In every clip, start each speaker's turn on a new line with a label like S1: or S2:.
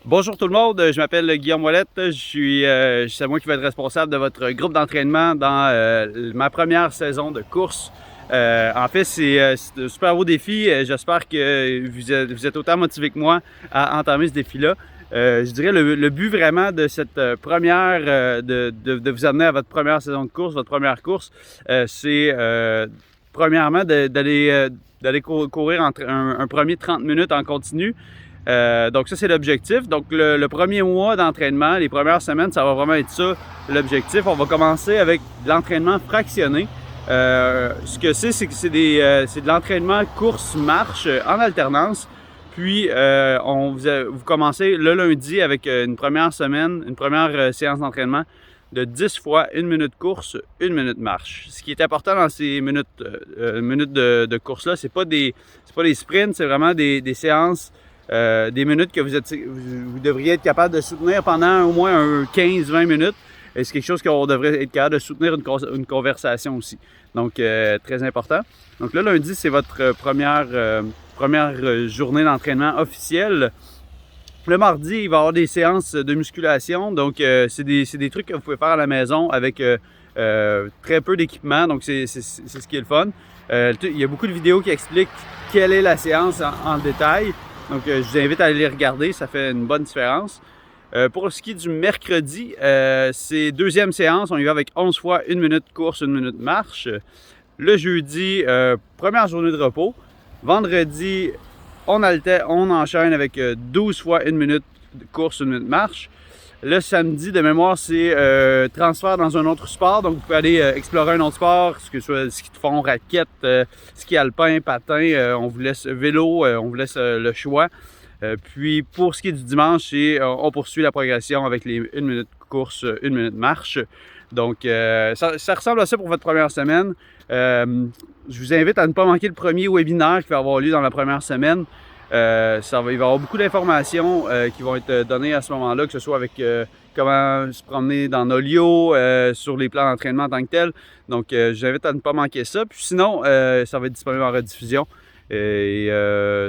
S1: Bonjour tout le monde, je m'appelle Guillaume Ouellette, c'est moi qui vais être responsable de votre groupe d'entraînement dans ma première saison de course. En fait, c'est un super beau défi. J'espère que vous êtes autant motivé que moi à entamer ce défi-là. Je dirais le but vraiment de cette première, de vous amener à votre première saison de course, votre première course, c'est premièrement d'aller courir un premier 30 minutes en continu. Donc ça, c'est l'objectif. Donc le premier mois d'entraînement, les premières semaines, ça va vraiment être ça l'objectif. On va commencer avec de l'entraînement fractionné. Ce que c'est que c'est de l'entraînement course-marche en alternance. Puis vous commencez le lundi avec une première semaine, une première séance d'entraînement de 10 fois 1 minute course, 1 minute marche. Ce qui est important dans ces minutes de course-là, c'est pas des sprints, c'est vraiment des séances, des minutes que vous devriez être capable de soutenir pendant au moins 15-20 minutes. Et c'est quelque chose qu'on devrait être capable de soutenir une conversation aussi. Donc, très important. Donc, le lundi, c'est votre première journée d'entraînement officielle. Le mardi, il va y avoir des séances de musculation. Donc, c'est des trucs que vous pouvez faire à la maison avec très peu d'équipement. Donc, c'est ce qui est le fun. Il y a beaucoup de vidéos qui expliquent quelle est la séance en détail. Donc, je vous invite à aller les regarder. Ça fait une bonne différence. Pour ce qui est du mercredi, c'est deuxième séance. On y va avec 11 fois 1 minute course, 1 minute marche. Le jeudi, première journée de repos. Vendredi, on enchaîne avec 12 fois 1 minute course, 1 minute marche. Le samedi, de mémoire, c'est transfert dans un autre sport. Donc, vous pouvez aller explorer un autre sport, que ce soit ski de fond, raquette, ski alpin, patin. On vous laisse vélo, on vous laisse le choix. Puis, pour ce qui est du dimanche, on poursuit la progression avec les 1 minute course, 1 minute marche. Donc, ça ressemble à ça pour votre première semaine. Je vous invite à ne pas manquer le premier webinaire qui va avoir lieu dans la première semaine. Il va y avoir beaucoup d'informations qui vont être données à ce moment-là, que ce soit avec comment se promener dans Olio, sur les plans d'entraînement en tant que tel. Donc, je vous invite à ne pas manquer ça. Puis sinon, ça va être disponible en rediffusion. Et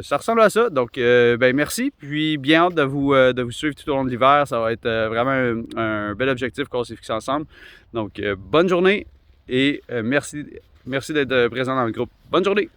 S1: ça ressemble à ça. Donc, merci. Puis, bien hâte de vous suivre tout au long de l'hiver. Ça va être vraiment un bel objectif qu'on s'est fixé ensemble. Donc, bonne journée et merci d'être présent dans le groupe. Bonne journée!